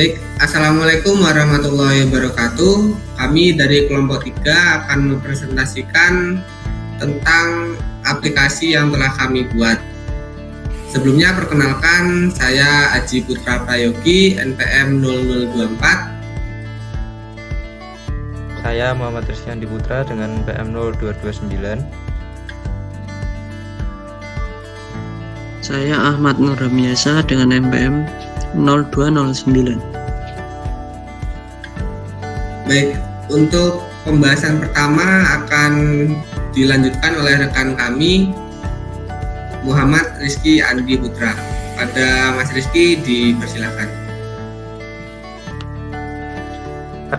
Baik, Assalamualaikum warahmatullahi wabarakatuh. Kami dari kelompok 3 akan mempresentasikan tentang aplikasi yang telah kami buat. Sebelumnya perkenalkan, saya Aji Putra Prayogi, NPM 0024. Saya Muhammad Rizkyandi Putra dengan NPM 0229. Saya Ahmad Nur Ramiasa dengan NPM 0209. Baik, untuk pembahasan pertama akan dilanjutkan oleh rekan kami Muhammad Rizky Andi Putra. Pada Mas Rizky dipersilakan.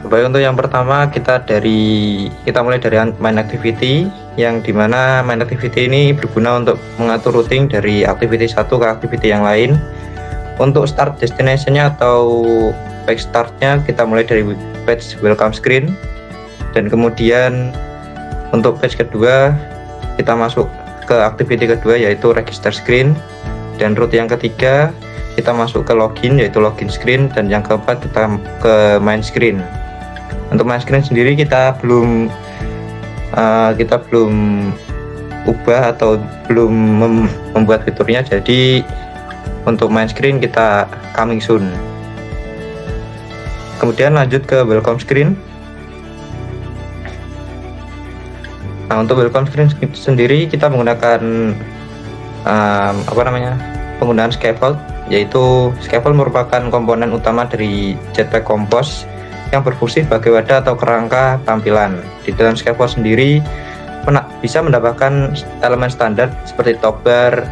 Baik, untuk yang pertama kita mulai dari main activity, yang dimana main activity ini berguna untuk mengatur routing dari activity satu ke activity yang lain. Untuk start destination-nya atau page start-nya kita mulai dari page welcome screen, dan kemudian untuk page kedua kita masuk ke activity kedua yaitu register screen, dan route yang ketiga kita masuk ke login yaitu login screen, dan yang keempat kita ke main screen. Untuk main screen sendiri kita belum ubah atau belum membuat fiturnya, jadi untuk main screen kita coming soon. Kemudian lanjut ke welcome screen. Nah, untuk welcome screen sendiri kita menggunakan penggunaan scaffold, yaitu scaffold merupakan komponen utama dari Jetpack Compose yang berfungsi sebagai wadah atau kerangka tampilan. Di dalam scaffold sendiri bisa mendapatkan elemen standar seperti top bar,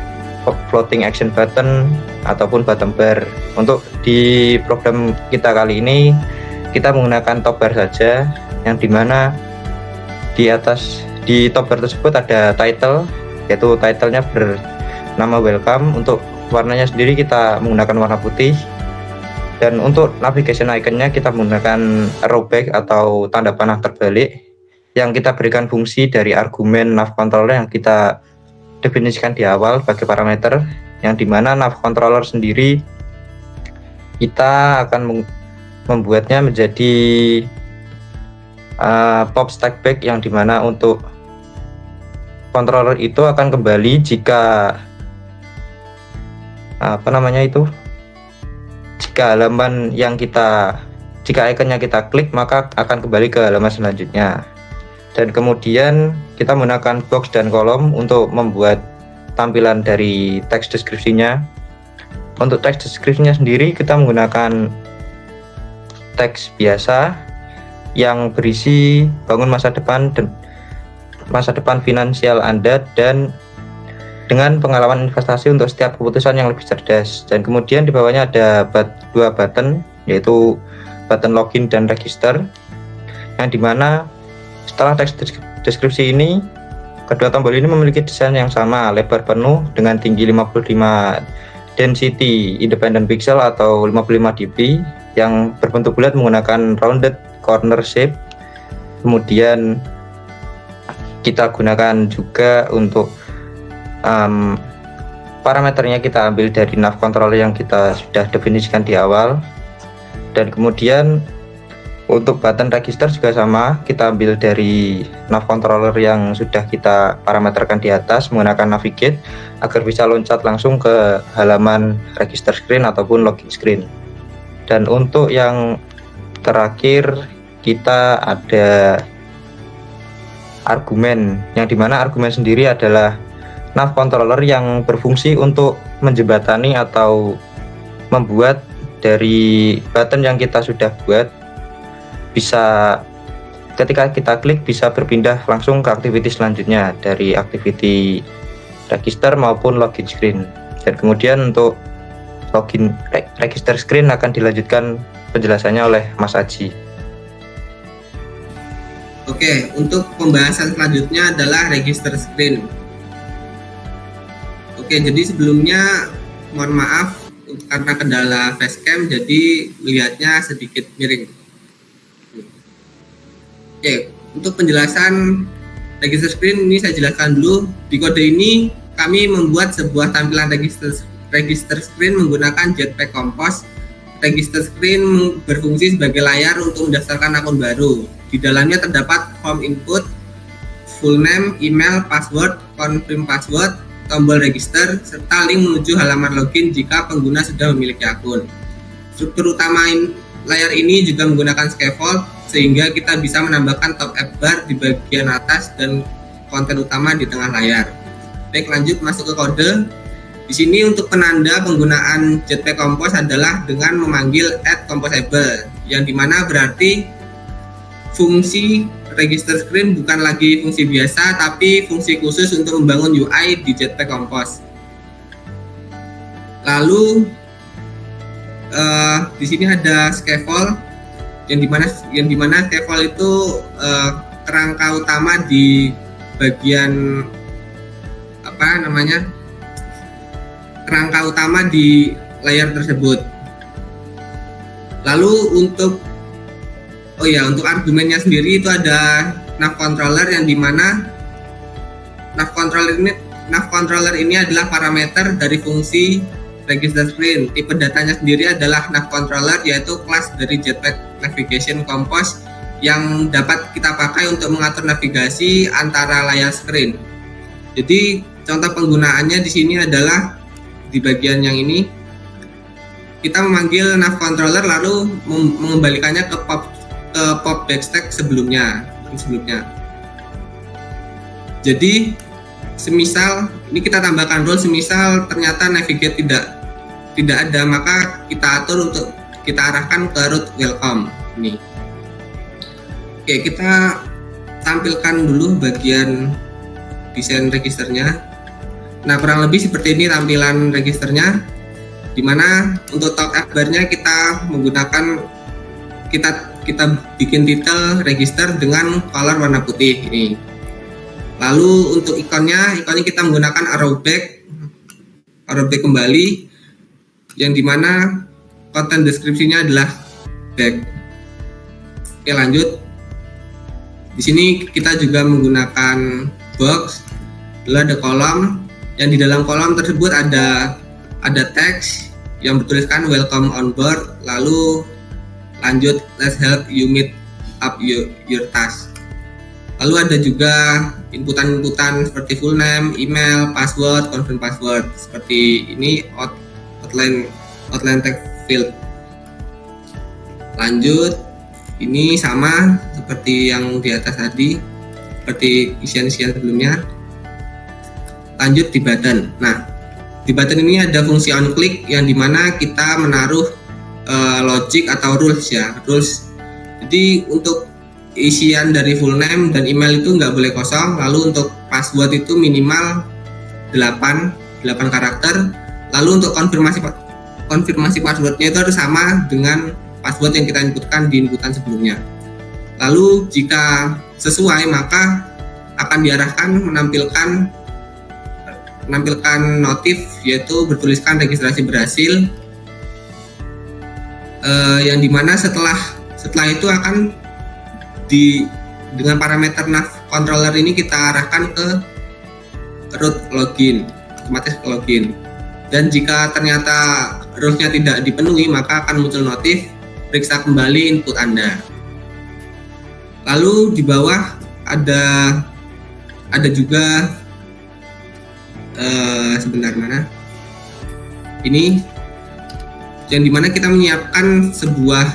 floating action button, ataupun bottom bar. Untuk di program kita kali ini kita menggunakan top bar saja, yang dimana di top bar tersebut ada title, yaitu titlenya bernama welcome. Untuk warnanya sendiri kita menggunakan warna putih, dan untuk navigation iconnya kita menggunakan arrow back atau tanda panah terbalik, yang kita berikan fungsi dari argumen nav controller yang kita definisikan di awal sebagai parameter, yang dimana nav controller sendiri kita akan membuatnya menjadi pop stack back, yang dimana untuk controller itu akan kembali jika jika ikonnya kita klik maka akan kembali ke halaman selanjutnya. Dan kemudian kita menggunakan box dan kolom untuk membuat tampilan dari teks deskripsinya. Untuk teks deskripsinya sendiri kita menggunakan teks biasa yang berisi bangun masa depan finansial Anda dan dengan pengalaman investasi untuk setiap keputusan yang lebih cerdas. Dan kemudian di bawahnya ada dua button, yaitu button login dan register, yang dimana setelah teks deskripsi ini, kedua tombol ini memiliki desain yang sama, lebar penuh dengan tinggi 55 density independent pixel atau 55 dp, yang berbentuk bulat menggunakan rounded corner shape. Kemudian kita gunakan juga untuk parameternya kita ambil dari nav controller yang kita sudah definisikan di awal. Dan kemudian untuk button register juga sama, kita ambil dari nav controller yang sudah kita parameterkan di atas menggunakan navigate agar bisa loncat langsung ke halaman register screen ataupun login screen. Dan untuk yang terakhir kita ada argumen, yang dimana argumen sendiri adalah nav controller yang berfungsi untuk menjembatani atau membuat dari button yang kita sudah buat bisa ketika kita klik bisa berpindah langsung ke aktiviti selanjutnya dari aktiviti register maupun login screen. Dan kemudian untuk login register screen akan dilanjutkan penjelasannya oleh Mas Aji. Oke, untuk pembahasan selanjutnya adalah register screen. Oke, jadi sebelumnya mohon maaf karena kendala facecam, jadi melihatnya sedikit miring. Oke, untuk penjelasan register screen ini saya jelaskan dulu. Di kode ini kami membuat sebuah tampilan register screen menggunakan Jetpack Compose register screen berfungsi sebagai layar untuk mendaftarkan akun baru. Di dalamnya terdapat form input, full name, email, password, confirm password, tombol register, serta link menuju halaman login jika pengguna sudah memiliki akun. Struktur utama layar ini juga menggunakan scaffold sehingga kita bisa menambahkan top app bar di bagian atas dan konten utama di tengah layar. Baik, lanjut masuk ke kode. Di sini untuk penanda penggunaan Jetpack Compose adalah dengan memanggil @composable, yang dimana berarti fungsi register screen bukan lagi fungsi biasa, tapi fungsi khusus untuk membangun UI di Jetpack Compose. Lalu di sini ada scaffold, yang dimana scaffold itu kerangka utama di bagian kerangka utama di layar tersebut. Lalu untuk argumennya sendiri itu ada nav controller, yang dimana nav controller ini adalah parameter dari fungsi register screen. Tipe datanya sendiri adalah nav controller, yaitu kelas dari Jetpack Navigation Compose yang dapat kita pakai untuk mengatur navigasi antara layar screen. Jadi contoh penggunaannya di sini adalah di bagian yang ini, kita memanggil nav controller lalu mengembalikannya ke pop backstack sebelumnya. Jadi semisal ini kita tambahkan rule, semisal ternyata navigate tidak ada, maka kita atur untuk kita arahkan ke route welcome ini. Oke, kita tampilkan dulu bagian desain registernya. Nah, kurang lebih seperti ini tampilan registernya, dimana untuk top app bar-nya kita menggunakan kita bikin title register dengan color warna putih ini. Lalu untuk ikonnya kita menggunakan arrow back kembali, yang dimana konten deskripsinya adalah back. Oke, lanjut. Di sini kita juga menggunakan box, lalu ada kolom, yang di dalam kolom tersebut ada teks yang bertuliskan welcome on board, lalu lanjut let's help you meet up your task. Lalu ada juga inputan seperti full name, email, password, confirm password, seperti ini outline text field. Lanjut, ini sama seperti yang di atas tadi, seperti isian-isian sebelumnya. Lanjut di button. Nah, di button ini ada fungsi on click, yang dimana kita menaruh logic atau rules. Jadi untuk isian dari full name dan email itu nggak boleh kosong. Lalu untuk password itu minimal 8 karakter. Lalu untuk konfirmasi passwordnya itu harus sama dengan password yang kita inputkan di inputan sebelumnya. Lalu jika sesuai, maka akan diarahkan menampilkan notif, yaitu bertuliskan registrasi berhasil, yang dimana setelah itu akan dengan parameter nav controller ini kita arahkan ke route login, otomatis ke login. Dan jika ternyata rules-nya tidak dipenuhi, maka akan muncul notif periksa kembali input Anda. Lalu di bawah ada juga sebentar mana ini, yang dimana kita menyiapkan sebuah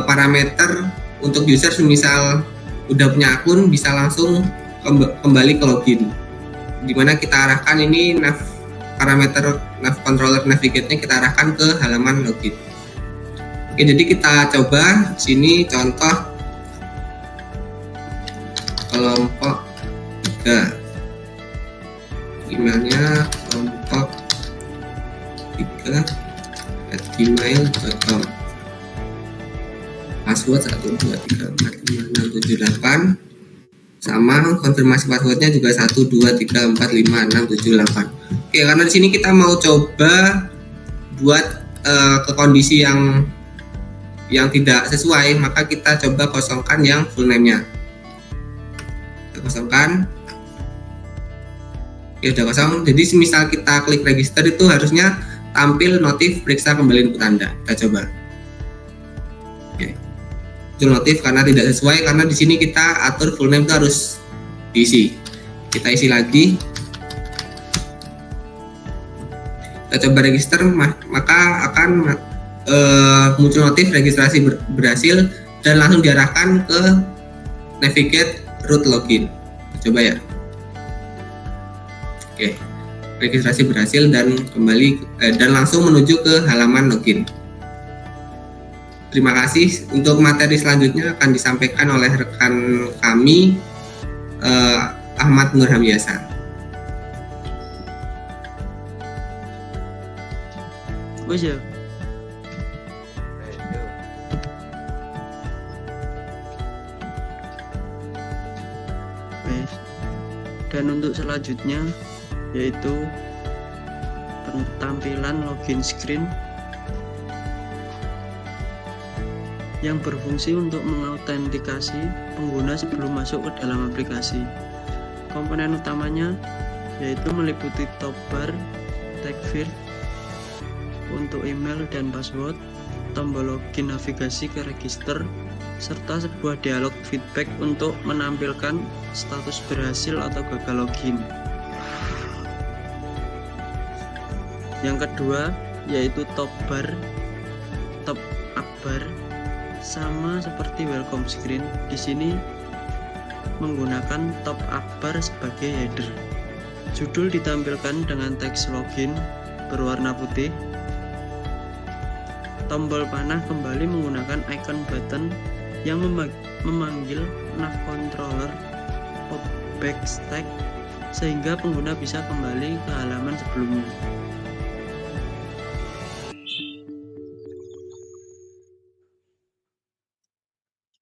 parameter untuk user, semisal udah punya akun bisa langsung kembali ke login, dimana kita arahkan ini parameter nav controller navigate-nya kita arahkan ke halaman login. Oke, jadi kita coba sini contoh kelompok 3, emailnya kelompok 3@gmail.com, password 123456778, sama konfirmasi passwordnya juga 123456778. Oke, karena di sini kita mau coba buat ke kondisi yang tidak sesuai, maka kita coba kosongkan yang full name-nya. Kita kosongkan. Oke, udah kosong. Jadi semisal kita klik register itu harusnya tampil notif periksa kembali input Anda. Kita coba. Oke. Muncul notif karena tidak sesuai, karena di sini kita atur full name itu harus diisi. Kita isi lagi. Kita coba register, maka akan muncul notif registrasi berhasil dan langsung diarahkan ke navigate root login. Coba ya. Oke, registrasi berhasil dan kembali dan langsung menuju ke halaman login. Terima kasih. Untuk materi selanjutnya akan disampaikan oleh rekan kami Ahmad Nur Hamyasa. Wes ya. Wes. Dan untuk selanjutnya yaitu tampilan login screen yang berfungsi untuk mengautentikasi pengguna sebelum masuk ke dalam aplikasi. Komponen utamanya yaitu meliputi top bar, tag field untuk email dan password, tombol login navigasi ke register, serta sebuah dialog feedback untuk menampilkan status berhasil atau gagal login. Yang kedua yaitu top up bar, sama seperti welcome screen. Di sini menggunakan top up bar sebagai header. Judul ditampilkan dengan teks login berwarna putih. Tombol panah kembali menggunakan icon button yang memanggil nav controller pop back stack sehingga pengguna bisa kembali ke halaman sebelumnya.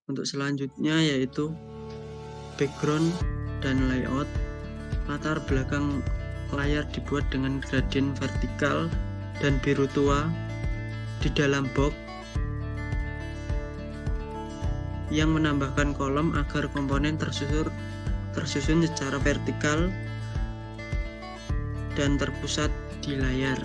Untuk selanjutnya yaitu background dan layout. Latar belakang layar dibuat dengan gradien vertikal dan biru tua di dalam box yang menambahkan kolom agar komponen tersusun secara vertikal dan terpusat di layar.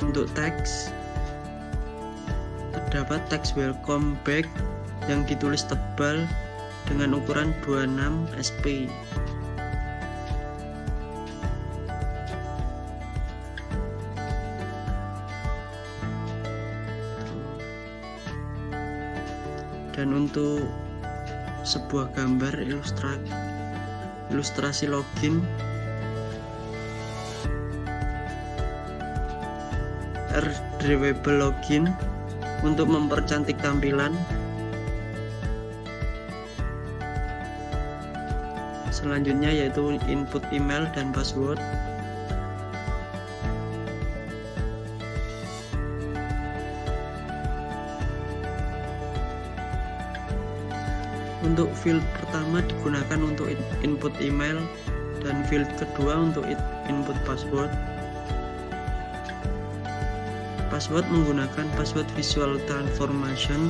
Untuk teks, terdapat teks welcome back yang ditulis tebal dengan ukuran 26 sp. Dan untuk sebuah gambar ilustrasi login R-Drivable login untuk mempercantik tampilan. Selanjutnya yaitu input email dan password. Untuk field pertama digunakan untuk input email dan field kedua untuk input password. Password menggunakan password visual transformation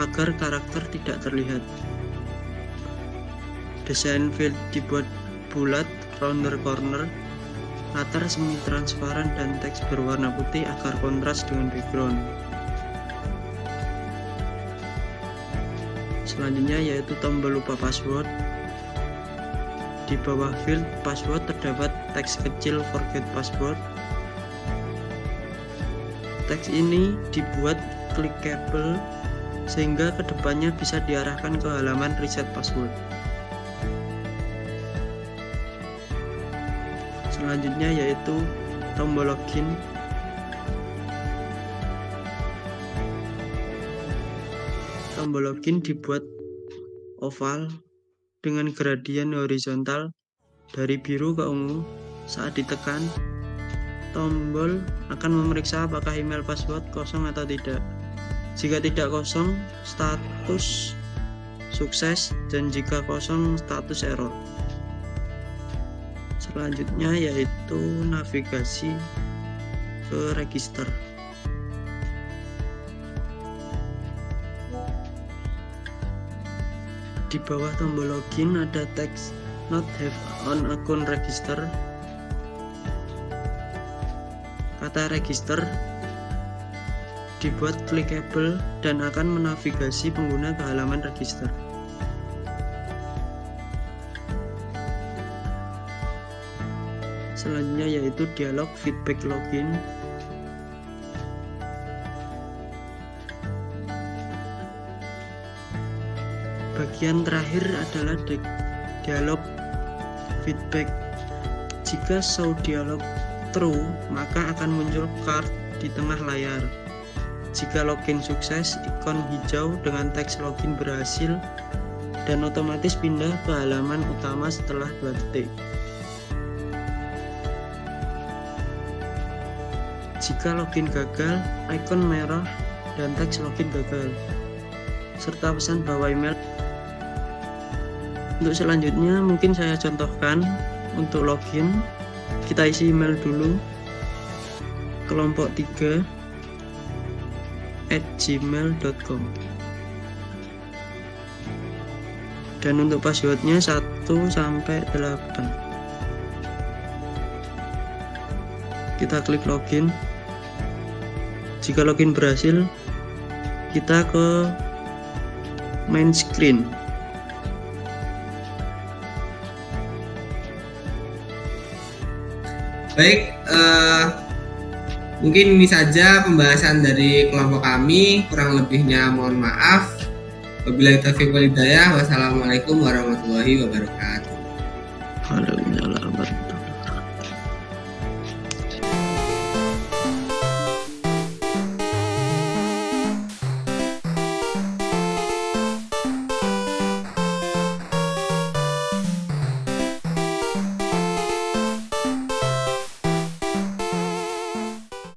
agar karakter tidak terlihat. Desain field dibuat bulat, rounder corner, latar semi transparan dan teks berwarna putih agar kontras dengan background. Selanjutnya yaitu tombol lupa password. Di bawah field password terdapat teks kecil forget password. Teks ini dibuat clickable sehingga kedepannya bisa diarahkan ke halaman reset password. Selanjutnya yaitu tombol login. Tombol login dibuat oval dengan gradien horizontal dari biru ke ungu. Saat ditekan, tombol akan memeriksa apakah email password kosong atau tidak. Jika tidak kosong, status sukses, dan jika kosong, status error. Selanjutnya yaitu navigasi ke register. Di bawah tombol login ada teks not have on account register. Kata register dibuat clickable dan akan menavigasi pengguna ke halaman register. Selanjutnya yaitu dialog feedback login. Bagian terakhir adalah dialog feedback. Jika show dialog true, maka akan muncul card di tengah layar. Jika login sukses, ikon hijau dengan teks login berhasil dan otomatis pindah ke halaman utama setelah 2 detik. Jika login gagal, ikon merah dan teks login gagal serta pesan bahwa email. Untuk selanjutnya mungkin saya contohkan. Untuk login kita isi email dulu, kelompok 3@gmail.com, dan untuk passwordnya 1-8. Kita klik login. Jika login berhasil, kita ke main screen. Baik, mungkin ini saja pembahasan dari kelompok kami. Kurang lebihnya mohon maaf. Wabillahi taufiq wal hidayah. Wassalamualaikum warahmatullahi wabarakatuh. Waalaikumsalam.